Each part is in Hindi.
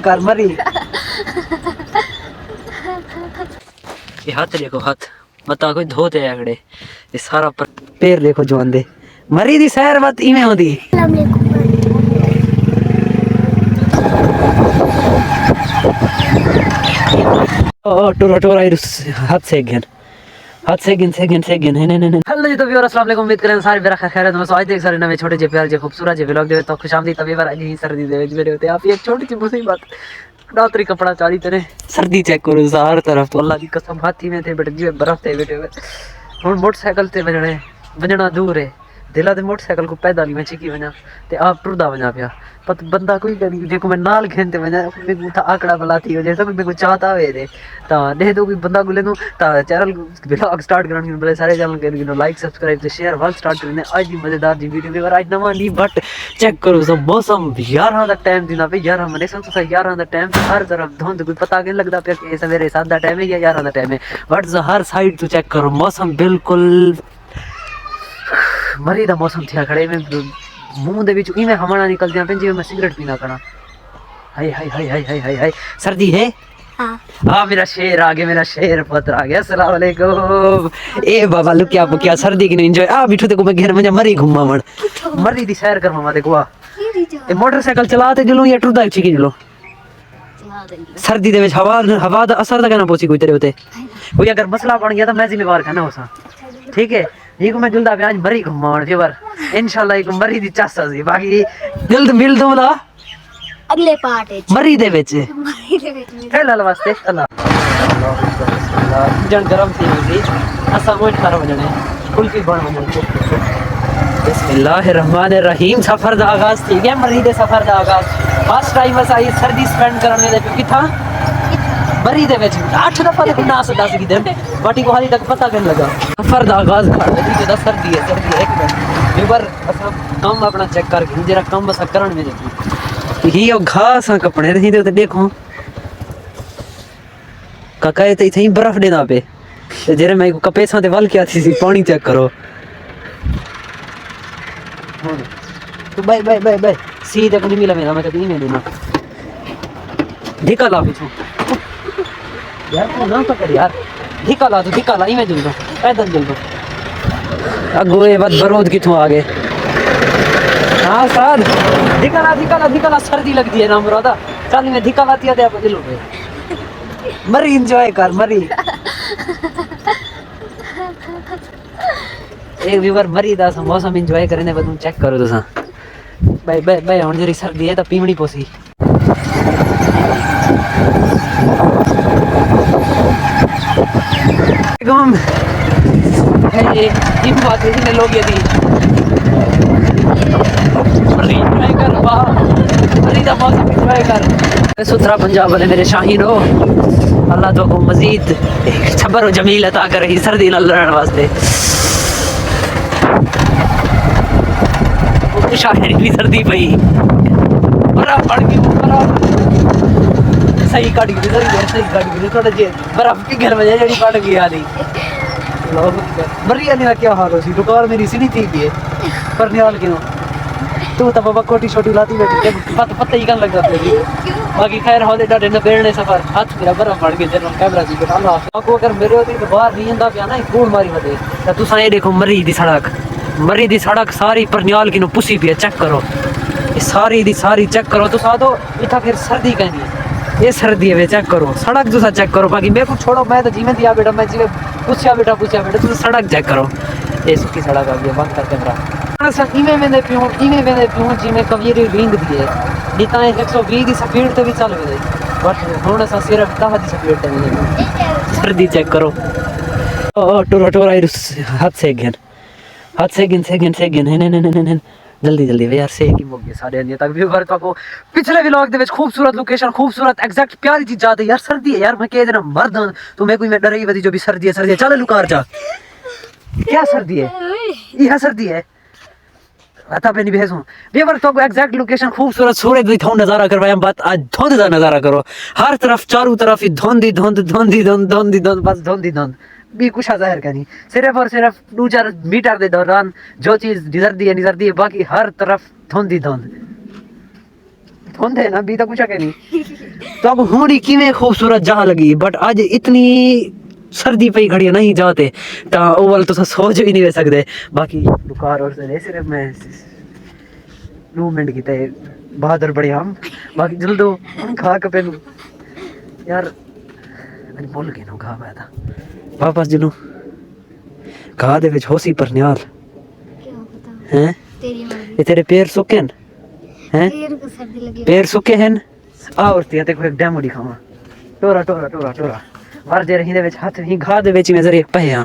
कर मरी ये हाथ देखो हाथ मता कोई धोते है अगड़े ये सारा पैर देखो जो आंदे मरी दी सैर बात इवें होंदी ओ टोरा टोरा हाथ से गन हाथ से गिन है ने हेलो जी तो व्यूअर अस्सलाम वालेकुम उम्मीद करें सारे मेरा खैर है तो आज देख सारे नवे छोटे जे प्यार जे खूबसूरत जे व्लॉग दे तो खुशामदीद तभी बार आई सर्दी दे मेरे होते आप एक छोटी सी मुसीबत रात्रि कपड़ा चारी तरह सर्दी चेक करो हर तरफ तो अल्लाह की कसम हाथी में थे बेटे जी बर्फ थे बेटे हुन मोटरसाइकिल ते वजना दूर है दिला ते मोटरसाइकिल को पैदल में चिकी वना ते आप टुरदा वना पिया पत बंदा कोई देखो मैं नाल खेनते वना मेरे था आंकड़ा बलाती हो जैसा मेरे को चाहता है दे ता दे दो कोई बंदा को ले नो ता चैनल व्लॉग स्टार्ट करन बड़े सारे चैनल के नो लाइक सब्सक्राइब ते शेयर वर्क स्टार्ट करने आज दी मजेदार जी वीडियो और आज नवा नी बट चेक करो सब मौसम 11 दा टाइम दिना पे 11 मने सब 11 दा टाइम हर तरफ धुंध कोई पता नहीं लगदा पे कि सवेरे 7 दा टाइम है या 11 दा टाइम है बट हर साइड तो चेक करो मौसम बिल्कुल मरी दा मौसम थिया खड़े में मुंह दे विच इवें हमारा निकल दिया पे जी मैं सिगरेट पीना करा हाय हाय हाय हाय हाय हाय हाय सर्दी है हां मेरा शेर आ गया मेरा शेर पुत्र आ गया अस्सलाम वालेकुम ए बाबा लुक क्या सर्दी की एंजॉय आ बिठो देखो मैं घर में मरी घुमावण मरी दी सैर कर मामा देखो ए मोटरसाइकिल चलाते जलो या टुरदा छिकी जलो सर्दी दे विच हवा दा असर दा कहना पोसी कोई तेरे होते कोई अगर मसला बन गया तो मैं जिम्मेवार कहना होसा ठीक है ये को मैं जुलदा पे आज मरी घुमावण फेवर इंशाल्लाह एक मरी दी चासा सी बाकी जल्द मिल दूंगा अगले पार्ट है मरी दे विच हेलो वास्ते अल्लाह जन गरम थी हुई असा मोट खराब वजने कुल्फी बन वजने बिस्मिल्लाहिर्रहमानिर्रहीम सफर दा आगाज थी गया मरी दे सफर दा आगाज फर्स्ट टाइम अस आई सर्दी स्पेंड करने दे किथा मरी दे विच 8 दफा ते नास 10 की दिन बाटी को हाली तक पता नहीं लगा सफर दा आगाज खा दी ते सर्दी है एकदम एक बार असा काम अपना चेक कर जरा काम बस करन में ये घास कपड़े रही ते देखो काका ते इथे बर्फ देना पे जेरे मैं कपेसा ते वल क्या थी पानी चेक करो तो बाय बाय बाय बाय सीधे को नहीं मिला मेरा मैं कभी नहीं देना ढिका ला पीछू यार तू ना पकड़ यार ढिका ला इवें जल दो पैदल जल दो अगो ये बात बरोद किथों आ गए हाँ सर ढिका ला सर्दी लगती है ना मुरादा चल मैं ढिका लाती है आप दिलो पे मरी एंजॉय कर मरी एक व्यूअर मरी दा मौसम एंजॉय करने बाद तुम चेक करो तुसा बाय बाय बाय हुन जरी सर्दी है तो पीवणी पोसी गम ये इन बात है लोग ये दी मरी एंजॉय कर वाह मरी दा मौसम एंजॉय कर सुथरा पंजाब वाले मेरे शाहीन हो अल्लाह तो को मजीद सब्र और जमील अता करे सर्दी नाल लड़न वास्ते शायरी भी सर्दी पई बर्फ पड़ गई सही काट गई थोड़ा जे बर्फ के घर में जड़ी पड़ गई आली मरी ने क्या हाल हो सी दुकान मेरी सी नहीं थी भी पर निकाल क्यों तू तो बाबा कोटी छोटी लाती बैठी पता ही कन लग जाते बाकी खैर होले डाडे ने बेड़ने सफर हाथ मेरा बर्फ पड़ गई जब कैमरा सी के अल्लाह आपको अगर मेरे होती तो बाहर नहीं आंदा पिया ना कूड़ मारी वदे तो तुसा ये देखो मरी दी सड़क सारी परनियाल की नो पुसी पिया चेक करो ये सारी दी सारी चेक करो तो सादो इथा फिर सर्दी कहनी है ये सर्दी है वे चेक करो सड़क तुसा चेक करो बाकी मेरे को छोड़ो मैं तो जीवन दिया बेटा मैं जीवे पूछया बेटा तुसा सड़क चेक करो ये सुखी सड़क आ गई बंद कर कैमरा सा इवें वेंदे पियो जिवें कवीरी रींग दी है निता 120 की स्पीड ते भी चल वेंदे बट हुन सा सिर्फ 10 की स्पीड ते वेंदे सर्दी चेक करो ओ टोरा हाथ से गिन है जल्दी यार से की मुक गए सारे अन्य तक व्यूअर को पिछले व्लॉग दे विच खूबसूरत लोकेशन खूबसूरत एग्जैक्ट प्यारी चीज जाते यार सर्दी है यार मैं कह देना मर्द तो मैं कोई मैं डर ही वदी जो भी सर्दी है चल लुकार जा क्या सर्दी है यह सर्दी है आता पे नहीं भेजूं व्यूअर तो एग्जैक्ट लोकेशन खूबसूरत सूरज दी थोन नजारा करवाया बात आज धुंध दा नजारा करो हर तरफ चारों तरफ ही धुंध बस धुंध भी कुछ जाहिर करनी सिर्फ और सिर्फ 2-4 मीटर के दौरान जो चीज निजरती है बाकी हर तरफ धुंध धुंध है ना अभी तक कुछ है नहीं तो अब होनी किवें खूबसूरत जगह लगी बट आज इतनी सर्दी पई खड़ी है नहीं जाते तो ओवल तो सोच भी नहीं वे सकते बाकी दुकान और से सिर्फ मैं मूवमेंट की ते बहादुर बड़े हम बाकी जल्दो खा के पेन यार अज भूल गए ना खा पाया था वापस जलू खा दे विच होसी पर न्याल क्या पता हैं तेरी मर्जी ये तेरे पैर सुके हैं हैं पैर को सर्दी लगी पैर सुके हैं आ और ते को एक डेमो दिखावा टोरा टोरा टोरा टोरा मर जे रही दे विच हाथ ही घा दे विच में जरे पए हां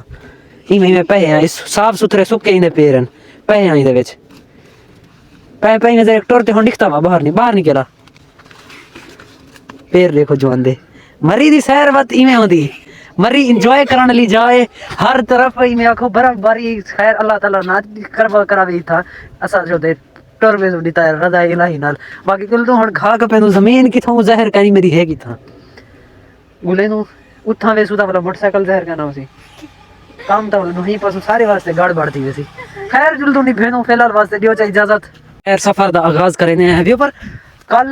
इवें में पए हां इस साफ सुथरे सुके इंदे पैरन पए हां इंदे विच पए पए में जरे टोर ते हुन दिखता वा बाहर निकला पैर देखो जवान दे मरी दी सैर वत इवें होंदी मरी एंजॉय करने ली जाए हर तरफ में आखो बर्फबारी खैर अल्लाह ताला ना करावे था असा जो दे टोर में दिता है रदा इलाही नाल बाकी कुल तो हुन खा के पेनु जमीन किथों जहर करी मेरी है किथां गुले नु उठा वे सुदा वाला मोटरसाइकिल जहर का नाम सी काम तो नहीं पासो सारे वास्ते गाड़ बढ़ती वैसी खैर जुल तो नहीं भेनो फिलहाल वास्ते दियो चाहिए इजाजत खैर सफर दा आगाज करने हैं अभी पर कल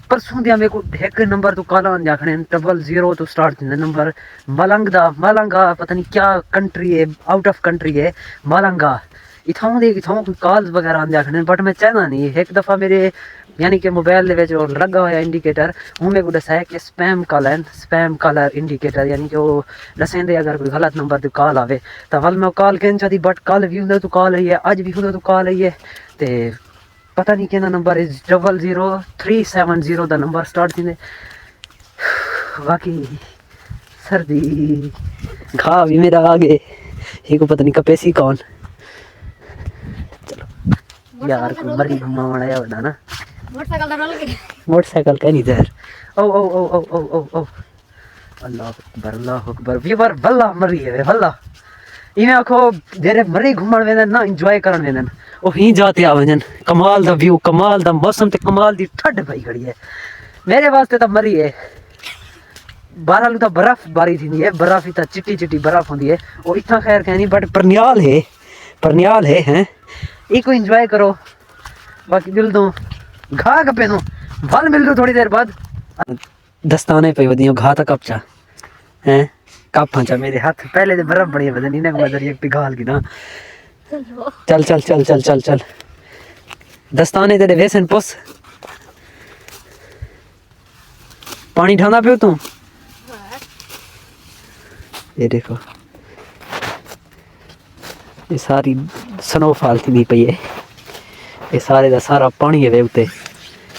परसों दिया मेरे को एक नंबर तो काला जाखने 00 तो स्टार्ट थी नंबर मलंगा पता नहीं क्या कंट्री है आउट ऑफ कंट्री है मलंगा इथां दे इथां कोई कॉल्स वगैरह जाखने बट मैं चाहना नहीं एक दफा मेरे यानी कि मोबाइल दे विच लगा हुआ इंडिकेटर हूँ मेरे को दसा है कि स्पैम कॉलर इंडिकेटर यानी कि वो दसेंदे अगर कोई गलत नंबर तो कॉल आवे तो वल मैं कॉल कहना चाहती बट कल भी उधर तो कॉल आई है अज भी उधर तो कॉल आई है ते पता नहीं कहना नंबर इज 00370 दा नंबर स्टार्ट थी बाकी सर्दी घा भी मेरा आगे ये को पता नहीं कपेसी कौन चलो यार कोई मरी घुमावन आया होता ना मोटरसाइकिल तो रोल गई मोटरसाइकिल का नहीं जहर ओ अल्लाह अकबर व्यूवर वल्ला मरी है वल्ला इवें आखो जेरे मरी घुमण वेंदन ना एंजॉय करन वेंदन ओ ही जाते आवजन कमाल दा व्यू कमाल दा मौसम ते कमाल दी ठंड पई खड़ी है मेरे वास्ते तो मरी है बारह तो बर्फ बारी थी है बर्फ इतना चिट्टी चिट्टी बर्फ होती है वो इतना खैर कहनी बट परनियाल है हैं इको एंजॉय करो बाकी दिल दो घा कपे दो फल मिल दो थोड़ी देर बाद दस्ताने पे वदियो घा तक कपचा हैं कप चा मेरे हाथ पहले तो बर्फ बड़ी बदनी ने मदर एक पिघाल की ना चल चल चल चल चल चल दस्ताने तेरे वेसन पुस पानी ठाना पियो तू ये देखो ये सारी स्नोफॉल थी दी पई है ये सारे दा सारा पानी है वे उते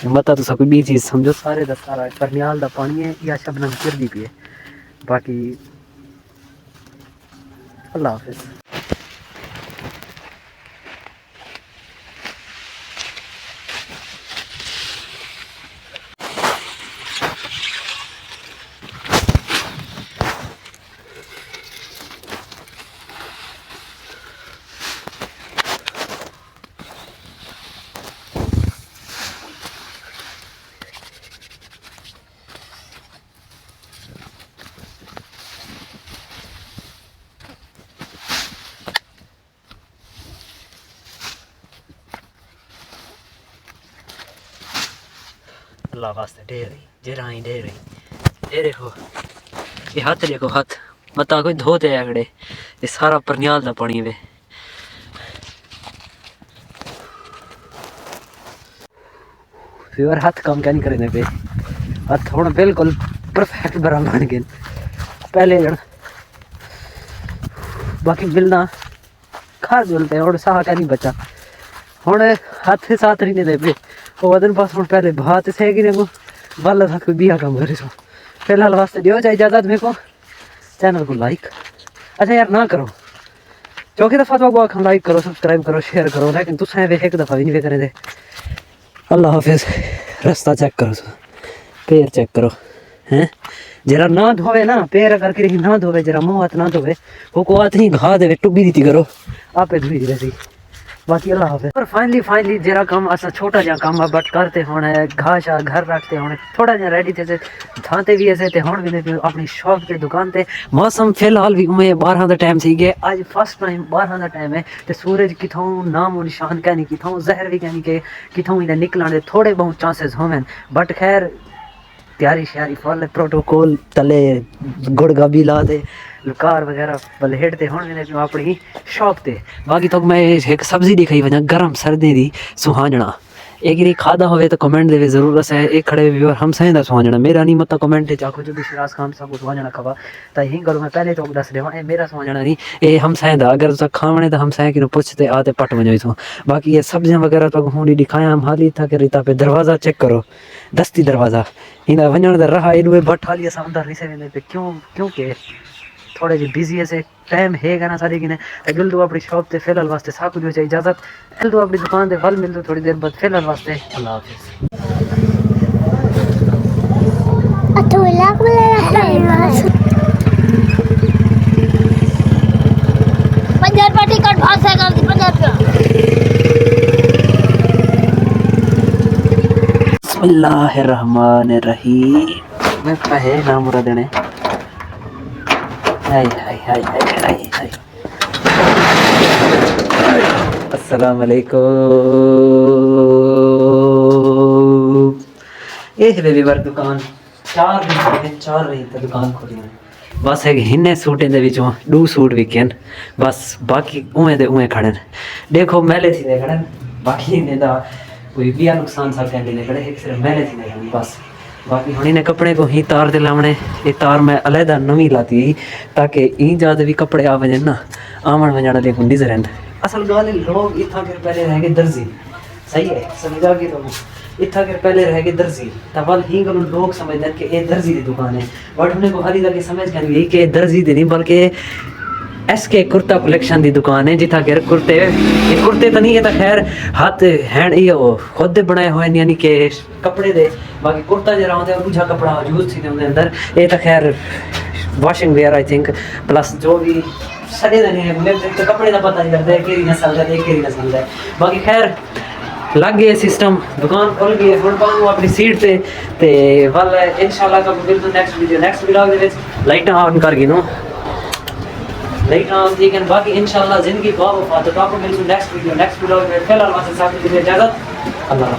मता तो कोई भी चीज समझो सारे दा सारा परनियाल दा पानी है या शबनम गिरदी पई है बाकी अल्लाह हाफिज अल्लाह वास्ते ढेर जराई ढेर ये देखो ये हाथ देखो हाथ मता कोई धोते है अगड़े ये सारा परनियाल दा पानी वे फिर हाथ काम क्या नहीं करने पे हाथ थोड़ा बिल्कुल परफेक्ट बरा बन गए पहले जन बाकी मिलना खा जुलते और साह क्या नहीं बचा हुन हाथ साथ नहीं दे पे वो वदन पास हुन पहले भात से कि ने बाला था कोई बिया काम करे सो फिलहाल वास्ते दियो चाहिए इजाजत मेरे को चैनल को लाइक अच्छा यार ना करो चौकी दफा तो आखा लाइक करो सब्सक्राइब करो शेयर करो लेकिन तुसें वे एक दफा भी नहीं वे करे दे अल्लाह हाफिज रास्ता चेक करो पैर चेक करो हैं जरा ना धोवे ना पैर अगर कहीं ना धोवे जरा मुंह हाथ ना धोवे वो को हाथ ही घा दे टुब्बी दी करो आपे धुई दे सी बाकी अल्लाह हाफिज़। और फाइनली जरा काम असा छोटा जा काम है बट करते होना है, घास घर रखते होने थोड़ा जा रेडी थे थाते भी ऐसे ते हुण भी ने अपनी शॉप ते दुकान ते। मौसम फिलहाल भी उमें 12 दा टाइम सी गए, आज फर्स्ट टाइम 12 दा टाइम है ते सूरज किथों नामो निशान कहनी किथों जहर भी कहनी के किथों इने निकलण दे थोड़े बहुत चांसेस होवन बट खैर तैयारी श्यारी फुल प्रोटोकॉल तले गुड़ गाबी ला दे कार वगैरह बल हेडते हुण भी ने अपनी शॉप ते। बाकी तो मैं एक सब्जी दिखाई वजा गरम सर्दी दी सुहाजना एक री खादा होवे तो कमेंट देवे जरूर अस एक खड़े भी और हम सही दा सुहाजना मेरा नहीं मत कमेंट ते चाखो जो भी शिराज खान सब सुहाजना खवा ता ही करो मैं पहले तो दस देवा ए मेरा सुहाजना नहीं ए हम सही दा अगर तुसा खावणे तो हम सही कि पूछते आते पट वजो तो। बाकी ये सब्जियां वगैरह तो हुणी दिखाया हम हाली था कि रीता पे दरवाजा चेक करो दस्ती दरवाजा इन वजन दा रहा इनवे बट हाली अस अंदर नहीं से वेंदे पे क्योंकि थोड़े जी बिजी ऐसे टाइम है ना सारी कि मिल दो अपनी शॉप ते फिलहाल वास्ते साकू जो चाहिए इजाजत मिल दो अपनी दुकान ते फल मिल दो थोड़ी देर बाद फिलहाल वास्ते अल्लाह हाफिज़। बिस्मिल्लाहिर्रहमानिर्रहीम मैं पहे ना मुरादने हाय हाय हाय हाय हाय हाय अस्सलाम वालेकुम। ये है बेबी वर्क दुकान 4 रही तो दुकान खोली बस है हिन्ने सूटें दे विचों 2 सूट विकन बस बाकी उवें दे उवें खड़न देखो मैले थी दे खड़न बाकी ने दा कोई भी नुकसान सा कहने ने खड़े एक सिर्फ मैले थी दे बस। बाकी हुणी ने कपड़े को ही तार दे लावणे ये तार मैं अलहदा नवी लाती ताकि ई जाद भी कपड़े आ वजन ना आमन वजन दे गुंडी से रहंद असल गाल लोग इथा के पहले रह गए दर्जी सही है समझा के तो इथा के पहले रह गए दर्जी तवल ही गलो लोग समझदन कि ये दर्जी दी दुकान है बट उन्हें को हाली तक समझ कर यही कि दर्जी दी नहीं बल्कि एसके कुर्ता कलेक्शन दी दुकान है जिथा के कुर्ते ये कुर्ते तो नहीं है तो खैर हाथ हैंड ये खुद बनाए हुए यानी कि कपड़े दे बाकी कुर्ता जरा होता है दूसरा कपड़ा यूज थी उनके अंदर ये तो खैर washing where I think plus जो भी सड़े नहीं है मेरे तो कपड़े का पता नहीं करता है केरी नस्ल का केरी नस्ल का बाकी खैर लग गए सिस्टम दुकान खुल गई हुण पाऊँ अपनी सीट ते वल इंशाल्लाह तो मिलते next video next vlog they which light on कर गिनो लाइट ऑन थी कि बाकी इंशाल्लाह जिंदगी बाबा तो आपको मिलते नेक्स्ट वीडियो नेक्स्ट व्लॉग में फिलहाल वास्ते साथ दीजिए इजाजत अल्लाह।